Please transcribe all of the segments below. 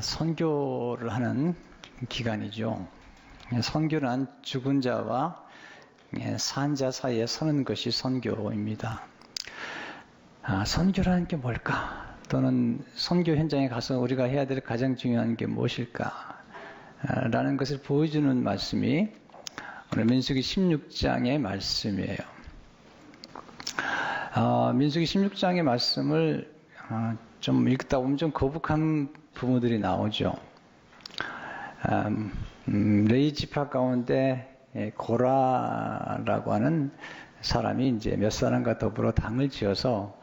선교를 하는 기간이죠. 선교란 죽은 자와 산 자 사이에 서는 것이 선교입니다. 선교라는 게 뭘까? 또는 선교 현장에 가서 우리가 해야 될 가장 중요한 게 무엇일까? 라는 것을 보여주는 말씀이 오늘 민수기 16장의 말씀이에요. 민수기 16장의 말씀을 좀 읽다 보면 좀 거북한 부분들이 나오죠. 레위 지파 가운데 고라라고 하는 사람이 이제 몇 사람과 더불어 당을 지어서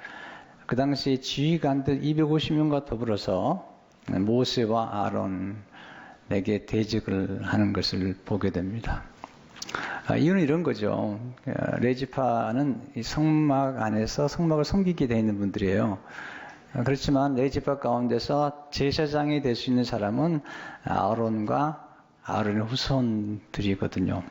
그 당시 지휘관들 250명과 더불어서 모세와 아론에게 대적을 하는 것을 보게 됩니다. 이유는 이런 거죠. 레위 지파는 이 성막 안에서 성막을 섬기게 되어 있는 분들이에요. 그렇지만 레위 지파 가운데서 제사장이 될 수 있는 사람은 아론과 아론의 후손들이거든요.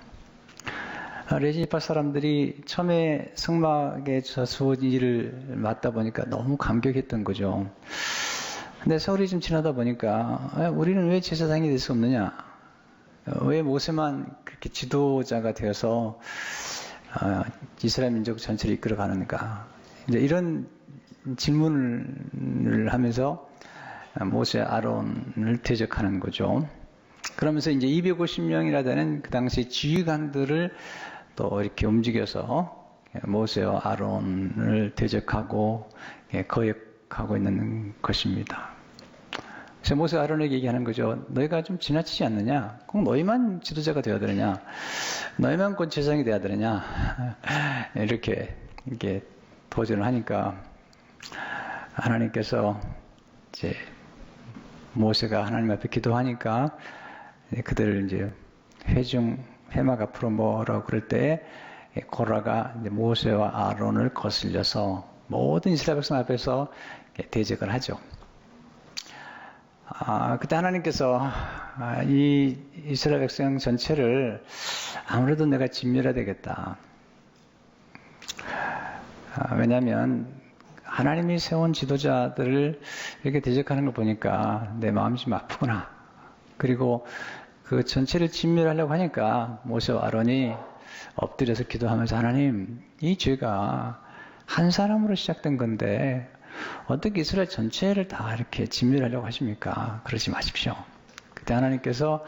레위 지파 사람들이 처음에 성막에 주어진 일을 맡다 보니까 너무 감격했던 거죠. 근데 세월이 좀 지나다 보니까 우리는 왜 제사장이 될 수 없느냐? 왜 모세만 그렇게 지도자가 되어서 이스라엘 민족 전체를 이끌어가는가? 이제 이런 질문을 하면서 모세 아론을 대적하는 거죠. 그러면서 이제 250명이나 되는 그 당시 지휘관들을 또 이렇게 움직여서 모세와 아론을 대적하고 거역하고 있는 것입니다. 그래서 모세와 아론에게 얘기하는 거죠. 너희가 좀 지나치지 않느냐? 꼭 너희만 지도자가 되어야 되느냐? 너희만 곧 제사장이 되어야 되느냐? 이렇게 도전을 하니까 하나님께서 이제 모세가 하나님 앞에 기도하니까 그들을 이제 회막 앞으로 뭐라고 그럴 때 고라가 이제 모세와 아론을 거슬려서 모든 이스라엘 백성 앞에서 대적을 하죠. 그때 하나님께서 이 이스라엘 백성 전체를 아무래도 내가 진멸해야 되겠다. 왜냐하면 하나님이 세운 지도자들을 이렇게 대적하는 걸 보니까 내 마음이 좀 아프구나. 그리고 그 전체를 진멸하려고 하니까 모세와 아론이 엎드려서 기도하면서 하나님, 이 죄가 한 사람으로 시작된 건데 어떻게 이스라엘 전체를 다 이렇게 진멸하려고 하십니까? 그러지 마십시오. 그때 하나님께서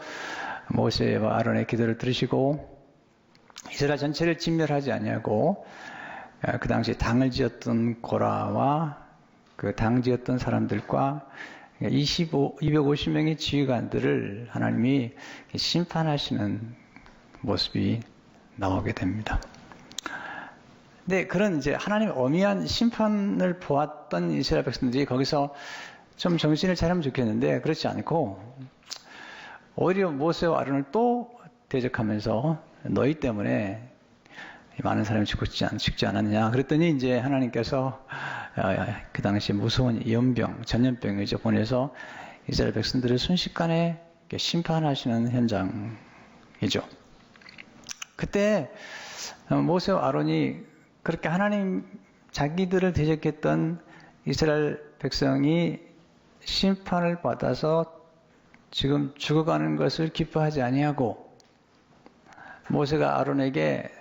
모세와 아론의 기도를 들으시고 이스라엘 전체를 진멸하지 아니하고 그 당시 당을 지었던 고라와 그 당 지었던 사람들과 250명의 지휘관들을 하나님이 심판하시는 모습이 나오게 됩니다. 근데 그런 이제 하나님의 엄미한 심판을 보았던 이스라엘 백성들이 거기서 좀 정신을 차리면 좋겠는데 그렇지 않고 오히려 모세와 아론을 또 대적하면서 너희 때문에 많은 사람이 죽지 않았느냐. 그랬더니 이제 하나님께서 그 당시 무서운 전염병이죠. 보내서 이스라엘 백성들을 순식간에 심판하시는 현장이죠. 그때 모세와 아론이 그렇게 하나님 자기들을 대적했던 이스라엘 백성이 심판을 받아서 지금 죽어가는 것을 기뻐하지 아니하고 모세가 아론에게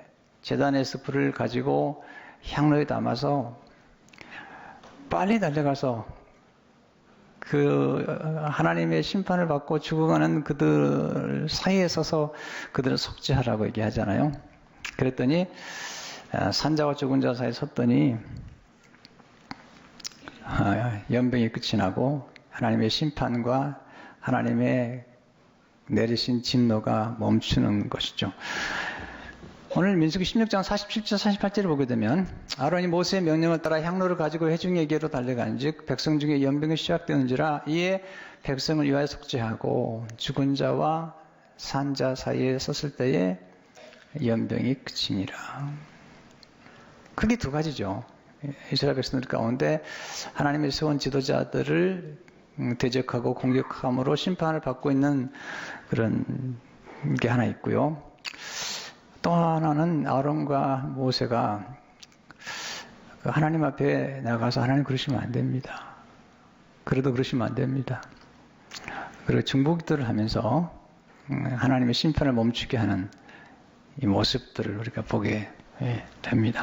제단에서 불을 가지고 향로에 담아서 빨리 달려가서 그 하나님의 심판을 받고 죽어가는 그들 사이에 서서 그들을 속죄하라고 얘기하잖아요. 그랬더니 산자와 죽은 자 사이에 섰더니 연병이 끝이 나고 하나님의 심판과 하나님의 내리신 진노가 멈추는 것이죠. 오늘 민수기 16장 47절 48절을 보게 되면 아론이 모세의 명령을 따라 향로를 가지고 회중에게로 달려간즉 백성 중에 연병이 시작되는지라 이에 백성을 위하여 속죄하고 죽은 자와 산 자 사이에 섰을 때에 연병이 그치니라. 크게 두 가지죠. 이스라엘 백성들 가운데 하나님의 세운 지도자들을 대적하고 공격함으로 심판을 받고 있는 그런 게 하나 있고요. 또 하나는 아론과 모세가 하나님 앞에 나가서 하나님 그러시면 안 됩니다. 그래도 그러시면 안 됩니다. 그리고 중보기도를 하면서 하나님의 심판을 멈추게 하는 이 모습들을 우리가 보게 됩니다.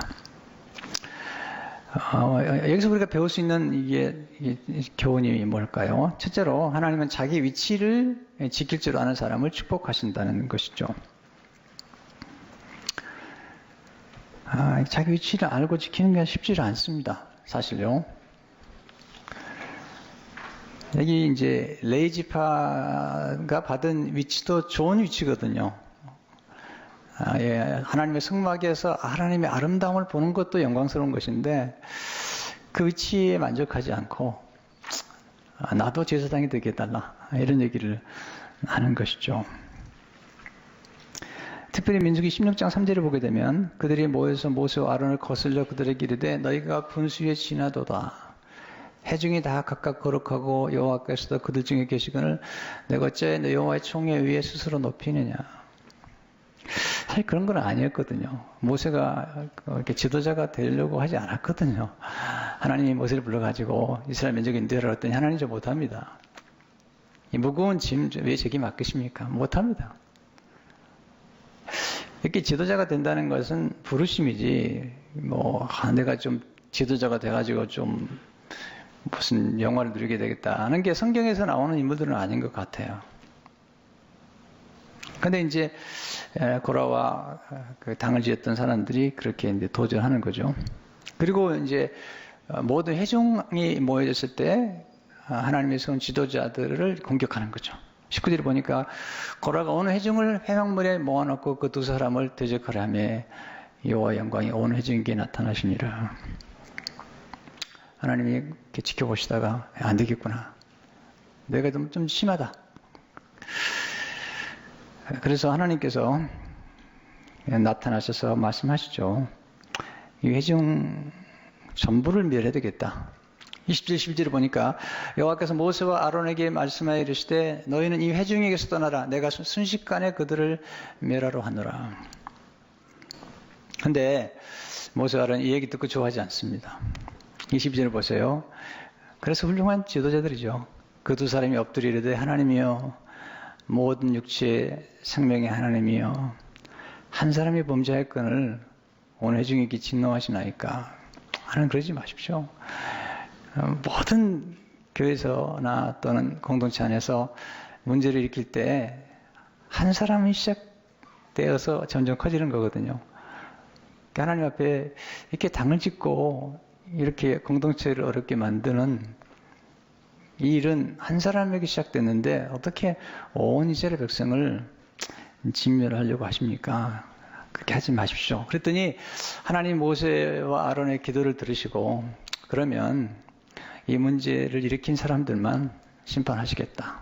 여기서 우리가 배울 수 있는 이게 교훈이 뭘까요? 첫째로 하나님은 자기 위치를 지킬 줄 아는 사람을 축복하신다는 것이죠. 자기 위치를 알고 지키는 게 쉽지 않습니다. 사실요. 여기 이제 레이지파가 받은 위치도 좋은 위치거든요. 하나님의 성막에서 하나님의 아름다움을 보는 것도 영광스러운 것인데 그 위치에 만족하지 않고 나도 제사장이 되게 해달라 이런 얘기를 하는 것이죠. 특별히 민수기 16장 3절을 보게 되면 그들이 모여서 모세와 아론을 거슬려 그들에게 이르되 너희가 분수에 지나도다. 회중이 다 각각 거룩하고 여호와께서도 그들 중에 계시거늘 내가 어째 너 여호와의 총회 위에 스스로 높이느냐. 사실 그런 건 아니었거든요. 모세가 이렇게 지도자가 되려고 하지 않았거든요. 하나님이 모세를 불러가지고 이스라엘 민족에 인도하라 했더니 하나님 저 못합니다. 이 무거운 짐 왜 제게 맡기십니까? 못합니다. 이렇게 지도자가 된다는 것은 부르심이지 내가 좀 지도자가 돼가지고 좀 무슨 영화를 누리게 되겠다 하는 게 성경에서 나오는 인물들은 아닌 것 같아요. 근데 이제 고라와 그 당을 지었던 사람들이 그렇게 이제 도전하는 거죠. 그리고 이제 모든 회중이 모여졌을 때 하나님의 세운 지도자들을 공격하는 거죠. 19절에 보니까 고라가 온 회중을 회막물에 모아놓고 그 두 사람을 대적하려 하며 여호와의 영광이 온 회중에게 나타나시니라. 하나님이 이렇게 지켜보시다가 안 되겠구나. 내가 좀 심하다. 그래서 하나님께서 나타나셔서 말씀하시죠. 이 회중 전부를 멸해야 되겠다. 20절 11절을 보니까 여호와께서 모세와 아론에게 말씀하여 이르시되 너희는 이 회중에게서 떠나라. 내가 순식간에 그들을 멸하러 하노라. 근데 모세와 아론이 이 얘기 듣고 좋아하지 않습니다. 20절을 보세요. 그래서 훌륭한 지도자들이죠. 그 두 사람이 엎드려 이르되 하나님이여 모든 육체의 생명의 하나님이여 한 사람이 범죄할건을 온 회중에게 진노하시나이까. 하나님 그러지 마십시오. 모든 교회에서나 또는 공동체 안에서 문제를 일으킬 때 한 사람이 시작되어서 점점 커지는 거거든요. 하나님 앞에 이렇게 당을 짓고 이렇게 공동체를 어렵게 만드는 이 일은 한 사람에게 시작됐는데 어떻게 온 이스라엘 백성을 진멸하려고 하십니까? 그렇게 하지 마십시오. 그랬더니 하나님 모세와 아론의 기도를 들으시고 그러면 이 문제를 일으킨 사람들만 심판하시겠다.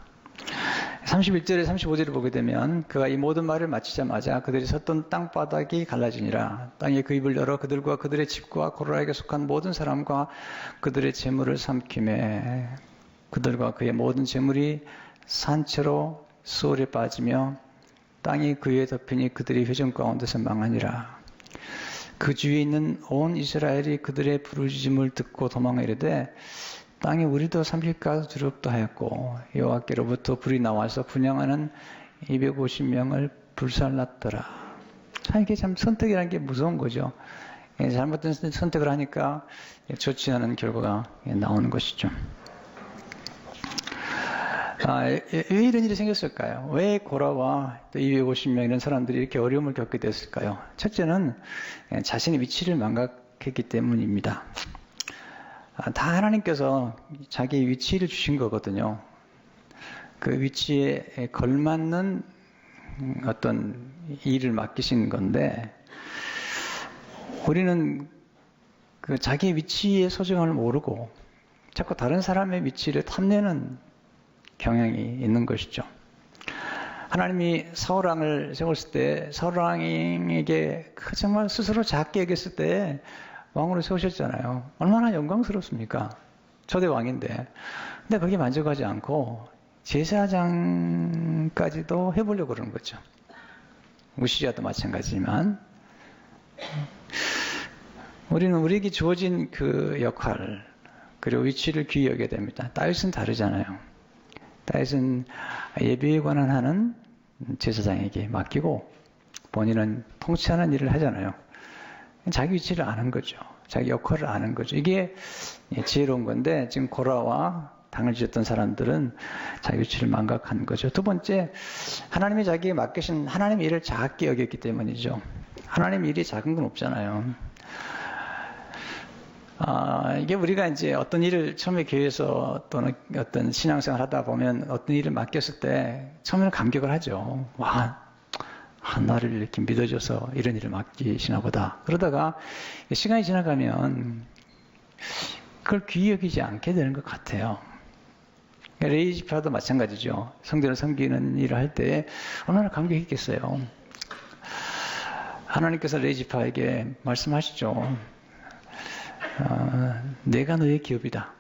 31절에 35절을 보게 되면 그가 이 모든 말을 마치자마자 그들이 섰던 땅바닥이 갈라지니라. 땅이 그 입을 열어 그들과 그들의 집과 고라에게 속한 모든 사람과 그들의 재물을 삼키매 그들과 그의 모든 재물이 산채로 수월에 빠지며 땅이 그 위에 덮이니 그들이 회중 가운데서 망하니라. 그 주위에 있는 온 이스라엘이 그들의 부르짖음을 듣고 도망하 이르되 땅이 우리도 삼킬까 두렵다 하였고 여호와께로부터 불이 나와서 분향하는 250명을 불살랐더라. 참 이게 참 선택이라는 게 무서운 거죠. 잘못된 선택을 하니까 좋지 않은 결과가 나오는 것이죠. 왜 이런 일이 생겼을까요? 왜 고라와 또 250명 이런 사람들이 이렇게 어려움을 겪게 됐을까요? 첫째는 자신의 위치를 망각했기 때문입니다. 다 하나님께서 자기 위치를 주신 거거든요. 그 위치에 걸맞는 어떤 일을 맡기신 건데 우리는 그 자기 위치의 소중함을 모르고 자꾸 다른 사람의 위치를 탐내는 경향이 있는 것이죠. 하나님이 사울왕을 세웠을 때 사울왕에게 정말 스스로 작게 여겼을 때 왕으로 세우셨잖아요. 얼마나 영광스럽습니까? 초대 왕인데. 근데 거기에 만족하지 않고 제사장까지도 해보려고 그러는 거죠. 우시야도 마찬가지지만 우리는 우리에게 주어진 그 역할 그리고 위치를 귀히 여겨야 됩니다. 다윗은 다르잖아요. 다윗은 예배에 관한 하는 제사장에게 맡기고 본인은 통치하는 일을 하잖아요. 자기 위치를 아는 거죠. 자기 역할을 아는 거죠. 이게 지혜로운 건데 지금 고라와 당을 지었던 사람들은 자기 위치를 망각한 거죠. 두 번째, 하나님이 자기에게 맡기신 하나님의 일을 작게 여겼기 때문이죠. 하나님의 일이 작은 건 없잖아요. 이게 우리가 이제 어떤 일을 처음에 교회에서 또는 어떤 신앙생활 하다 보면 어떤 일을 맡겼을 때 처음에는 감격을 하죠. 와, 나를 이렇게 믿어줘서 이런 일을 맡기시나 보다. 그러다가 시간이 지나가면 그걸 귀히 여기지 않게 되는 것 같아요. 레위 지파도 마찬가지죠. 성전을 섬기는 일을 할 때 얼마나 감격했겠어요. 하나님께서 레위 지파에게 말씀하시죠. 내가 너의 기업이다.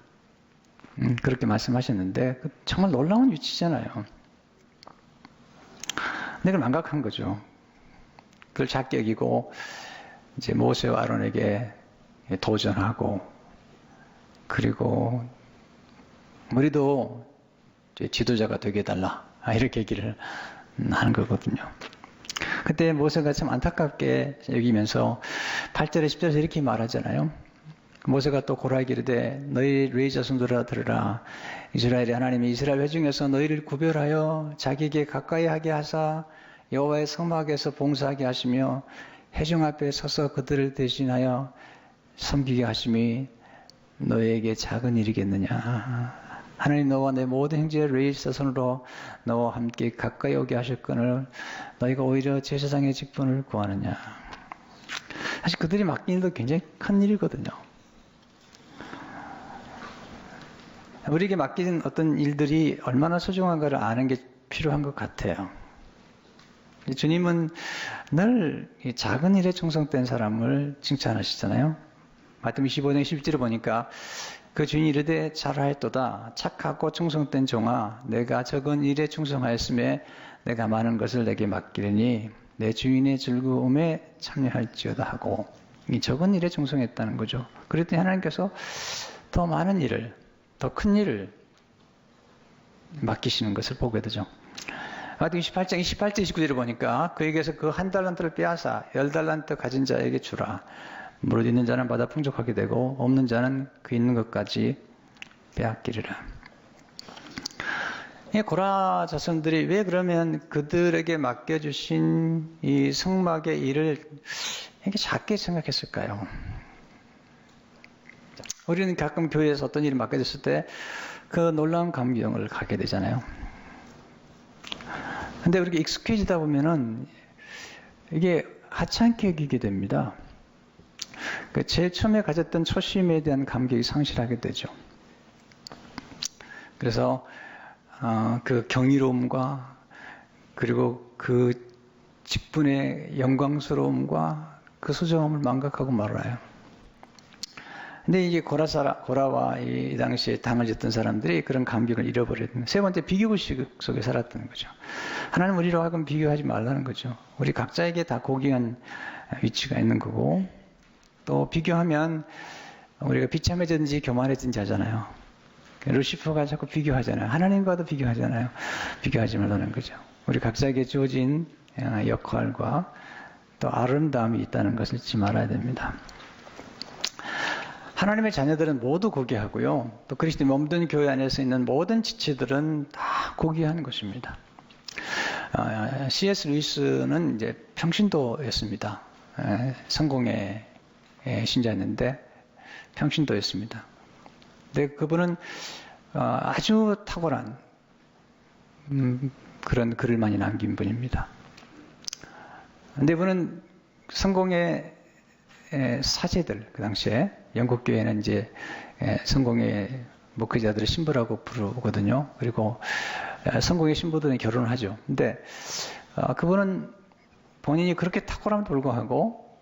그렇게 말씀하셨는데 정말 놀라운 위치잖아요. 근데 그걸 망각한 거죠. 그걸 작게 여기고 이제 모세와 아론에게 도전하고 그리고 우리도 지도자가 되게 해달라 이렇게 얘기를 하는 거거든요. 그때 모세가 참 안타깝게 여기면서 8절에 10절에서 이렇게 말하잖아요. 모세가 또 고라에게 이르되 너희 레위 자손들아 들으라. 이스라엘의 하나님이 이스라엘 회중에서 너희를 구별하여 자기에게 가까이 하게 하사 여호와의 성막에서 봉사하게 하시며 회중 앞에 서서 그들을 대신하여 섬기게 하심이 너희에게 작은 일이겠느냐. 하나님 너와 내 모든 형제 레위 자손으로 너와 함께 가까이 오게 하셨거늘 너희가 오히려 제사장의 직분을 구하느냐. 사실 그들이 맡긴 일도 굉장히 큰 일이거든요. 우리에게 맡긴 어떤 일들이 얼마나 소중한가를 아는 게 필요한 것 같아요. 주님은 늘 작은 일에 충성된 사람을 칭찬하시잖아요. 마태복음 25장 11절을 보니까 그 주인이 이르되 잘하였도다. 착하고 충성된 종아, 내가 적은 일에 충성하였음에 내가 많은 것을 내게 맡기려니 내 주인의 즐거움에 참여할지어다 하고, 이 적은 일에 충성했다는 거죠. 그랬더니 하나님께서 더 많은 일을, 더 큰 일을 맡기시는 것을 보게 되죠. 마태복음 28장 28절 29절을 보니까 그에게서 그 한 달란트를 빼앗아 10달란트 가진 자에게 주라. 무릇 있는 자는 받아 풍족하게 되고 없는 자는 그 있는 것까지 빼앗기리라. 이 고라 자손들이 왜 그러면 그들에게 맡겨주신 이 성막의 일을 이렇게 작게 생각했을까요? 우리는 가끔 교회에서 어떤 일을 맡겨줬을 때 그 놀라운 감격을 갖게 되잖아요. 근데 우리가 익숙해지다 보면은 이게 하찮게 여기게 됩니다. 제일 처음에 가졌던 초심에 대한 감격이 상실하게 되죠. 그래서 그 경이로움과 그리고 그 직분의 영광스러움과 그 소중함을 망각하고 말아요. 근데 이게 고라와 이 당시에 당을 짓던 사람들이 그런 감격을 잃어버렸던, 세 번째 비교의식 속에 살았던 거죠. 하나님 우리로 하여금 비교하지 말라는 거죠. 우리 각자에게 다 고귀한 위치가 있는 거고, 또 비교하면 우리가 비참해지든지 교만해지든지 하잖아요. 루시퍼가 자꾸 비교하잖아요. 하나님과도 비교하잖아요. 비교하지 말라는 거죠. 우리 각자에게 주어진 역할과 또 아름다움이 있다는 것을 잊지 말아야 됩니다. 하나님의 자녀들은 모두 고귀하고요. 또 그리스도의 몸된 교회 안에서 있는 모든 지체들은 다 고귀한 것입니다. C.S. 루이스는 이제 평신도였습니다. 성공의 신자였는데 평신도였습니다. 근데 그분은 아주 탁월한 그런 글을 많이 남긴 분입니다. 근데 이분은 성공의 사제들, 그 당시에 영국 교회는 이제 성공의 목회자들을 신부라고 부르거든요. 그리고 성공의 신부들은 결혼을 하죠. 근데 그분은 본인이 그렇게 탁월함에도 불구하고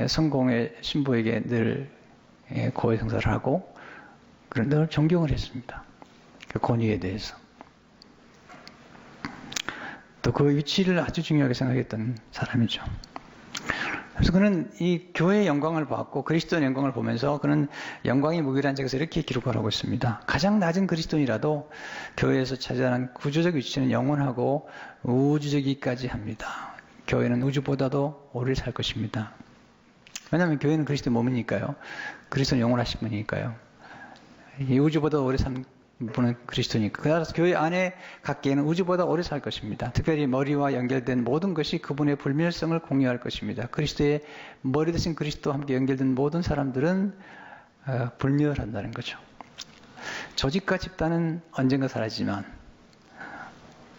성공의 신부에게 늘 고해 성사를 하고 늘 존경을 했습니다. 그 권위에 대해서. 또 그 위치를 아주 중요하게 생각했던 사람이죠. 그래서 그는 이 교회의 영광을 받고 그리스도의 영광을 보면서 그는 영광이 무기라는 책에서 이렇게 기록을 하고 있습니다. 가장 낮은 그리스도인이라도 교회에서 차지하는 구조적 위치는 영원하고 우주적이기까지 합니다. 교회는 우주보다도 오래 살 것입니다. 왜냐하면 교회는 그리스도의 몸이니까요. 그리스도는 영원하신 분이니까요. 이 우주보다 오래 산 분은 그리스도니까. 그래서 교회 안에 각계는 우주보다 오래 살 것입니다. 특별히 머리와 연결된 모든 것이 그분의 불멸성을 공유할 것입니다. 그리스도의 머리 대신 그리스도와 함께 연결된 모든 사람들은 불멸한다는 거죠. 조직과 집단은 언젠가 사라지지만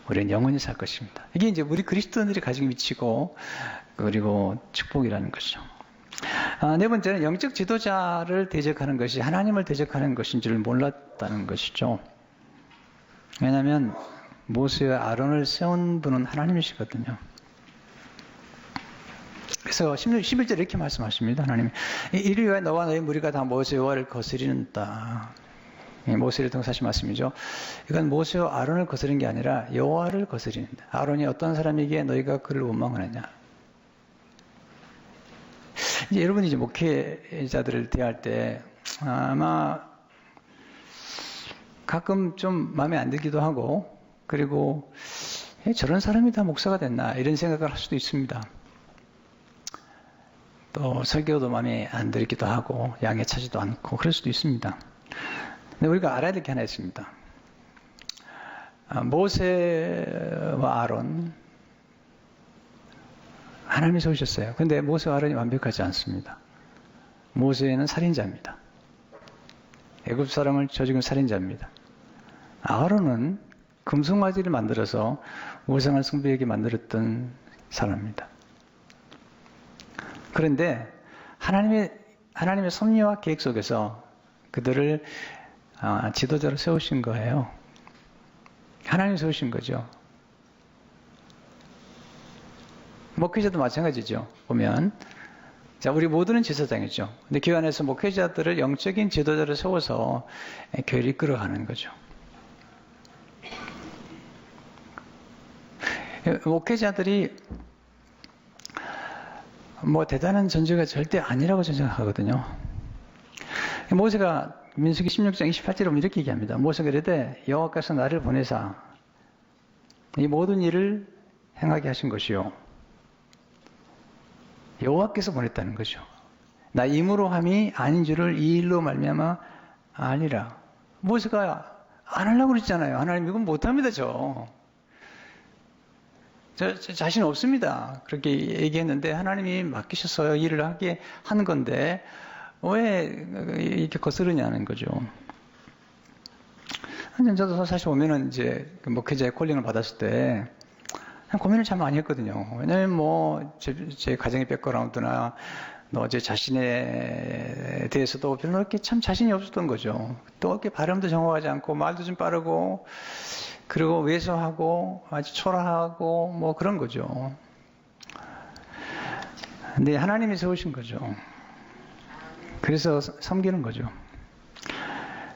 우리는 영원히 살 것입니다. 이게 이제 우리 그리스도인들이 가지고 미치고 그리고 축복이라는 것이죠. 네 번째는 영적 지도자를 대적하는 것이 하나님을 대적하는 것인 줄 몰랐다는 것이죠. 왜냐하면 모세와 아론을 세운 분은 하나님이시거든요. 그래서 11절에 이렇게 말씀하십니다. 하나님이 이를 위하여 너와 너의 무리가 다 모세와 여호와를 거스리는다. 모세를 통해서 하신 말씀이죠. 이건 모세와 아론을 거스린 게 아니라 여호와를 거스리는다. 아론이 어떤 사람이기에 너희가 그를 원망하느냐. 이제 여러분이 이제 목회자들을 대할 때 아마 가끔 좀 마음에 안 들기도 하고 그리고 저런 사람이 다 목사가 됐나 이런 생각을 할 수도 있습니다. 또 설교도 마음에 안 들기도 하고 양에 차지도 않고 그럴 수도 있습니다. 근데 우리가 알아야 될 게 하나 있습니다. 모세와 아론 하나님이 세우셨어요. 그런데 모세와 아론이 완벽하지 않습니다. 모세는 살인자입니다. 애굽 사람을 저지른 살인자입니다. 아론은 금송아지를 만들어서 우상을 숭배하게 만들었던 사람입니다. 그런데 하나님의 섭리와 계획 속에서 그들을 지도자로 세우신 거예요. 하나님이 세우신 거죠. 목회자도 마찬가지죠. 보면 자, 우리 모두는 제사장이죠. 근데 교회 안에서 목회자들을 영적인 지도자로 세워서 교회를 이끌어가는 거죠. 목회자들이 뭐 대단한 존재가 절대 아니라고 생각하거든요. 모세가 민수기 16장 28절에 보면 이렇게 얘기합니다. 모세가 이르되 여호와께서 나를 보내사 이 모든 일을 행하게 하신 것이요. 여호와께서 보냈다는 거죠. 나 임으로 함이 아닌 줄을 이 일로 말미암아 아니라. 모세가 안 하려고 그랬잖아요. 하나님 이건 못합니다. 저 자신 없습니다. 그렇게 얘기했는데 하나님이 맡기셨어요. 일을 하게 하는 건데 왜 이렇게 거스르냐는 거죠. 저도 사실 보면은 이제 목회자의 콜링을 받았을 때 고민을 참 많이 했거든요. 왜냐면 뭐, 제 가정의 백그라운드나, 제 자신에 대해서도 별로 이렇게 참 자신이 없었던 거죠. 또 이렇게 발음도 정확하지 않고, 말도 좀 빠르고, 그리고 왜소하고, 아주 초라하고, 뭐 그런 거죠. 근데 하나님이 세우신 거죠. 그래서 섬기는 거죠.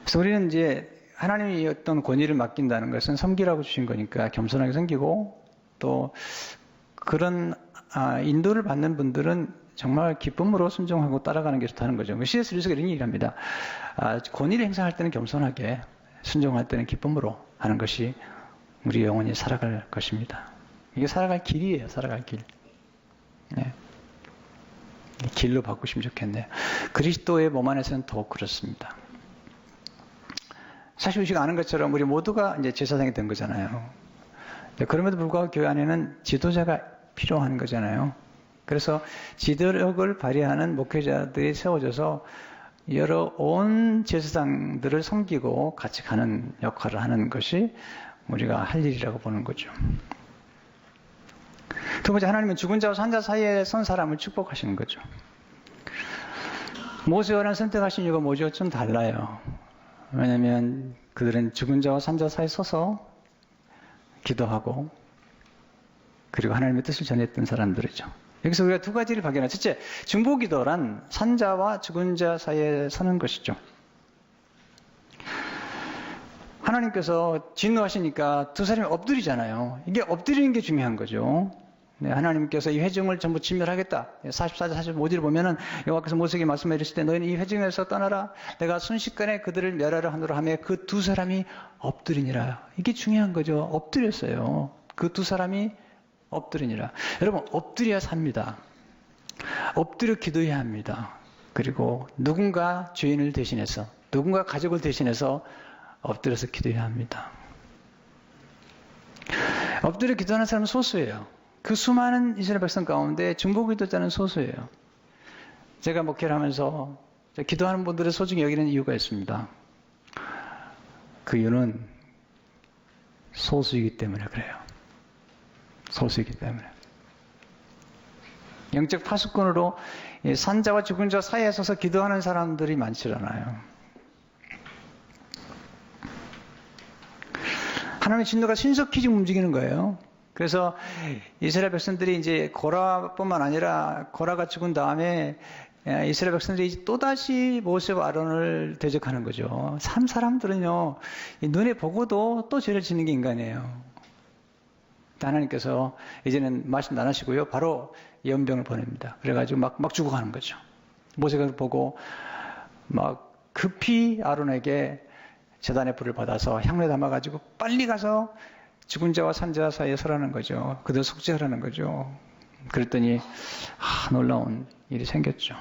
그래서 우리는 이제 하나님이 어떤 권위를 맡긴다는 것은 섬기라고 주신 거니까 겸손하게 섬기고, 또 그런 인도를 받는 분들은 정말 기쁨으로 순종하고 따라가는 게 좋다는 거죠. C.S. 루이스가 이런 얘기를 합니다. 권위를 행사할 때는 겸손하게, 순종할 때는 기쁨으로 하는 것이 우리 영혼이 살아갈 것입니다. 이게 살아갈 길이에요. 살아갈 길. 네. 길로 바꾸시면 좋겠네요. 그리스도의 몸 안에서는 더욱 그렇습니다. 사실 우리가 아는 것처럼 우리 모두가 이제 제사장이 된 거잖아요. 그럼에도 불구하고 교회 안에는 지도자가 필요한 거잖아요. 그래서 지도력을 발휘하는 목회자들이 세워져서 여러 온 제사장들을 섬기고 같이 가는 역할을 하는 것이 우리가 할 일이라고 보는 거죠. 두 번째, 하나님은 죽은 자와 산 자 사이에 선 사람을 축복하시는 거죠. 모세와는 선택하신 이유가 뭐죠? 좀 달라요. 왜냐하면 그들은 죽은 자와 산 자 사이에 서서 기도하고 그리고 하나님의 뜻을 전했던 사람들이죠. 여기서 우리가 두 가지를 발견해요. 첫째, 중보기도란 산자와 죽은 자 사이에 서는 것이죠. 하나님께서 진노하시니까 두 사람이 엎드리잖아요. 이게 엎드리는 게 중요한 거죠. 네, 하나님께서 이 회중을 전부 진멸하겠다. 44절 45절을 보면은 여호와께서 모세에게 말씀해 주실 때 너희는 이 회중에서 떠나라. 내가 순식간에 그들을 멸하려 하노라 하며 그 두 사람이 엎드리니라. 이게 중요한 거죠. 엎드렸어요. 그 두 사람이 엎드리니라. 여러분 엎드려야 삽니다. 엎드려 기도해야 합니다. 그리고 누군가 죄인을 대신해서 누군가 가족을 대신해서 엎드려서 기도해야 합니다. 엎드려 기도하는 사람은 소수예요. 그 수많은 이스라엘 백성 가운데 중보기도자는 소수예요. 제가 목회를 하면서 기도하는 분들을 소중히 여기는 이유가 있습니다. 그 이유는 소수이기 때문에 그래요. 소수이기 때문에. 영적 파수꾼으로 산자와 죽은 자 사이에 서서 기도하는 사람들이 많지 않아요. 하나님의 진노가 신속히 지금 움직이는 거예요. 그래서 이스라엘 백성들이 이제 고라뿐만 아니라 고라가 죽은 다음에 이스라엘 백성들이 또다시 모세와 아론을 대적하는 거죠. 사람들은요, 눈에 보고도 또 죄를 짓는 게 인간이에요. 하나님께서 이제는 말씀 안 하시고요. 바로 연병을 보냅니다. 그래가지고 막 죽어가는 거죠. 모세가 보고 막 급히 아론에게 제단의 불을 받아서 향로에 담아가지고 빨리 가서 죽은 자와 산 자 사이에 서라는 거죠. 그들 속죄하라는 거죠. 그랬더니 놀라운 일이 생겼죠.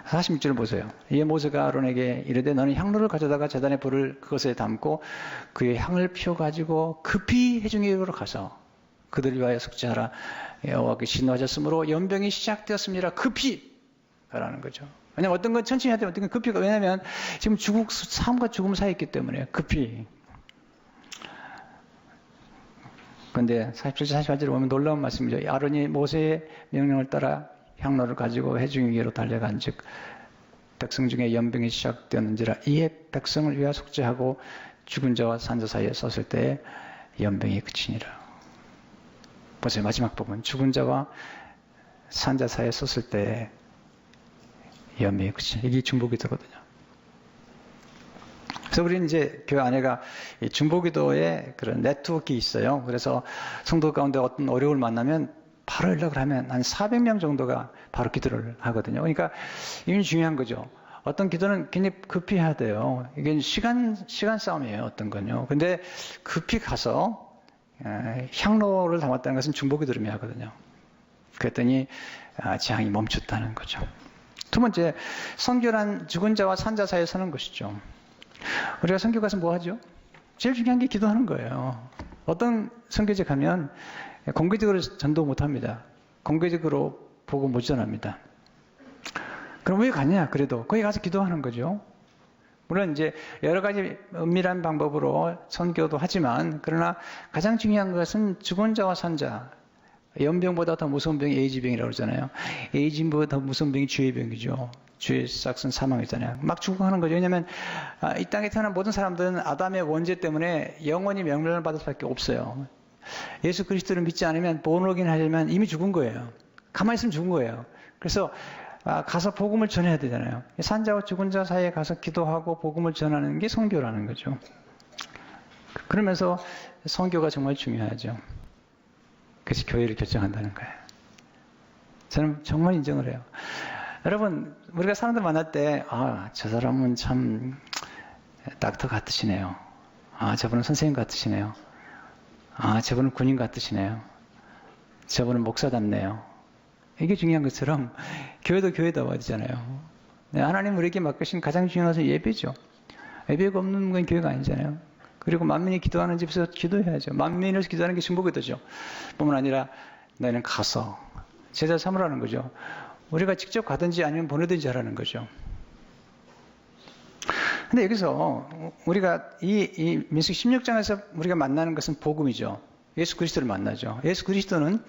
46절을 보세요. 이에 모세가 아론에게 이르되 너는 향로를 가져다가 제단의 불을 그것에 담고 그의 향을 피워가지고 급히 회중에게로 가서 그들을 위하여 속죄하라. 여호와께 진노하셨으므로 연병이 시작되었습니다. 급히 가라는 거죠. 왜냐하면 어떤 건 천천히 해야 되면 어떤 건 급히 가. 왜냐하면 지금 삶과 죽음 사이에 있기 때문에 급히. 그런데 47절 48절에 보면 놀라운 말씀이죠. 아론이 모세의 명령을 따라 향로를 가지고 회중에게로 달려간 즉 백성 중에 연병이 시작되었는지라 이에 백성을 위하여 속죄하고 죽은 자와 산 자 사이에 섰을 때 연병이 그치니라. 보세요. 마지막 부분. 죽은 자와 산 자 사이에 섰을 때 연병이 그치니라. 이게 중보기도거든요. 그래서 우리는 이제 교회 안에가 중보기도에 그런 네트워크가 있어요. 그래서 성도 가운데 어떤 어려움을 만나면 바로 연락을 하면 한 400명 정도가 바로 기도를 하거든요. 그러니까 이게 중요한 거죠. 어떤 기도는 굉장히 급히 해야 돼요. 이게 시간 싸움이에요. 어떤 건요. 근데 급히 가서 향로를 담았다는 것은 중보기도를 의미하거든요. 그랬더니 재앙이 멈췄다는 거죠. 두 번째, 선교란 죽은 자와 산 자 사이에 서는 것이죠. 우리가 선교 가서 뭐 하죠? 제일 중요한 게 기도하는 거예요. 어떤 선교지 가면 공개적으로 전도 못 합니다. 공개적으로 보고 못 전합니다. 그럼 왜 가냐? 그래도 거기 가서 기도하는 거죠. 물론 이제 여러 가지 은밀한 방법으로 선교도 하지만 그러나 가장 중요한 것은 죽은 자와 산 자. 연병보다 더 무서운 병이 에이즈병이라고 그러잖아요. 에이즈보다 더 무서운 병이 죄의 병이죠. 죄의 싹은 사망이잖아요. 막 죽어가는 거죠. 왜냐하면 이 땅에 태어난 모든 사람들은 아담의 원죄 때문에 영원히 명령을 받을 수밖에 없어요. 예수 그리스도를 믿지 않으면 본어긴 하지만 이미 죽은 거예요. 가만히 있으면 죽은 거예요. 그래서 가서 복음을 전해야 되잖아요. 산자와 죽은 자 사이에 가서 기도하고 복음을 전하는 게 선교라는 거죠. 그러면서 선교가 정말 중요하죠. 그것이 교회를 결정한다는 거예요. 저는 정말 인정을 해요. 여러분, 우리가 사람들 만날 때, 저 사람은 참 닥터 같으시네요. 저분은 선생님 같으시네요. 저분은 군인 같으시네요. 저분은 목사답네요. 이게 중요한 것처럼 교회도 교회다워지잖아요. 하나님 우리에게 맡기신 가장 중요한 것은 예배죠. 예배가 없는 건 교회가 아니잖아요. 그리고 만민이 기도하는 집에서 기도해야죠. 만민에서 기도하는 게 중보기도죠. 뿐만 아니라 너희는 가서 제자 삼으라는 거죠. 우리가 직접 가든지 아니면 보내든지 하라는 거죠. 근데 여기서 우리가 이 민수기 16장에서 우리가 만나는 것은 복음이죠. 예수 그리스도를 만나죠. 예수 그리스도는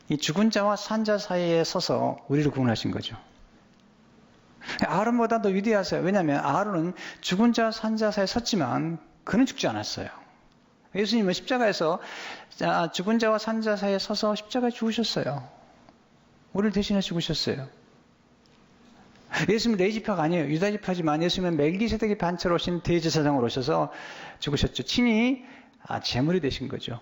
이 죽은 자와 산 자 사이에 서서 우리를 구원하신 거죠. 아론보다 더 위대하세요. 왜냐하면 아론은 죽은 자와 산 자 사이에 섰지만 그는 죽지 않았어요. 예수님은 십자가에서 죽은 자와 산 자 사이에 서서 십자가에 죽으셨어요. 우리를 대신해 죽으셨어요. 예수님은 레위지파가 아니에요. 유다지파지만 예수님은 멜기세덱의 반차로 오신 대제사장으로 오셔서 죽으셨죠. 친히 제물이 되신 거죠.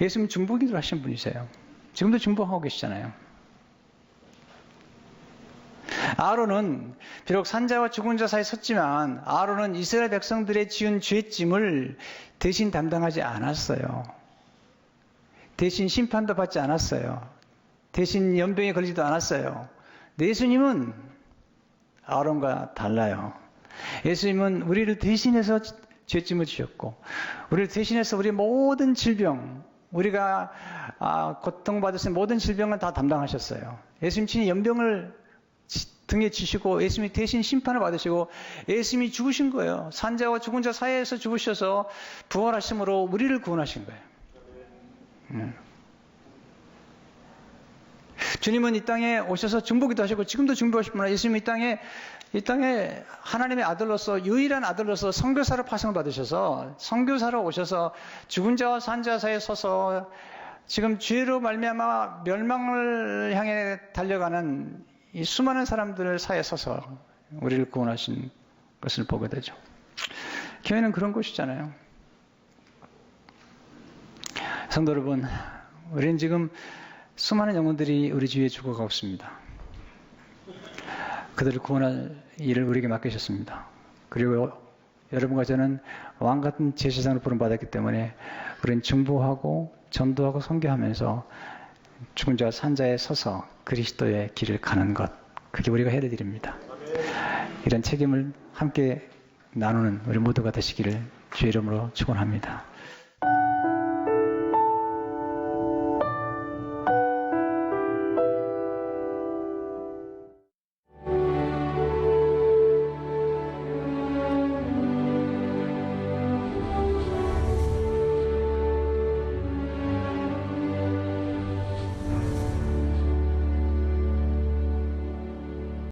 예수님 중보기도를 하신 분이세요. 지금도 중보하고 계시잖아요. 아론은 비록 산자와 죽은 자 사이에 섰지만 아론은 이스라엘 백성들의 지은 죄짐을 대신 담당하지 않았어요. 대신 심판도 받지 않았어요. 대신 연병에 걸리지도 않았어요. 예수님은 아론과 달라요. 예수님은 우리를 대신해서 죄짐을 지었고 우리를 대신해서 우리 모든 질병, 우리가 고통받을 수 있는 모든 질병을 다 담당하셨어요. 예수님 친히 연병을 등에 지시고 예수님이 대신 심판을 받으시고 예수님이 죽으신 거예요. 산자와 죽은 자 사이에서 죽으셔서 부활하심으로 우리를 구원하신 거예요. 주님은 이 땅에 오셔서 중보기도 하시고 지금도 중보하시구나. 예수님이 이 땅에 하나님의 아들로서 유일한 아들로서 선교사로 파송을 받으셔서 선교사로 오셔서 죽은 자와 산 자 사이에 서서 지금 죄로 말미암아 멸망을 향해 달려가는 이 수많은 사람들 사이에 서서 우리를 구원하신 것을 보게 되죠. 교회는 그런 곳이잖아요. 성도 여러분, 우리는 지금 수많은 영혼들이 우리 주위에 죽어가고 있습니다. 그들을 구원할 일을 우리에게 맡기셨습니다. 그리고 여러분과 저는 왕같은 제사장으로 부름받았기 때문에 우리는 중보하고 전도하고 선교하면서 죽은 자와 산 자에 서서 그리스도의 길을 가는 것, 그게 우리가 해야 될 일입니다. 이런 책임을 함께 나누는 우리 모두가 되시기를 주의 이름으로 축원합니다.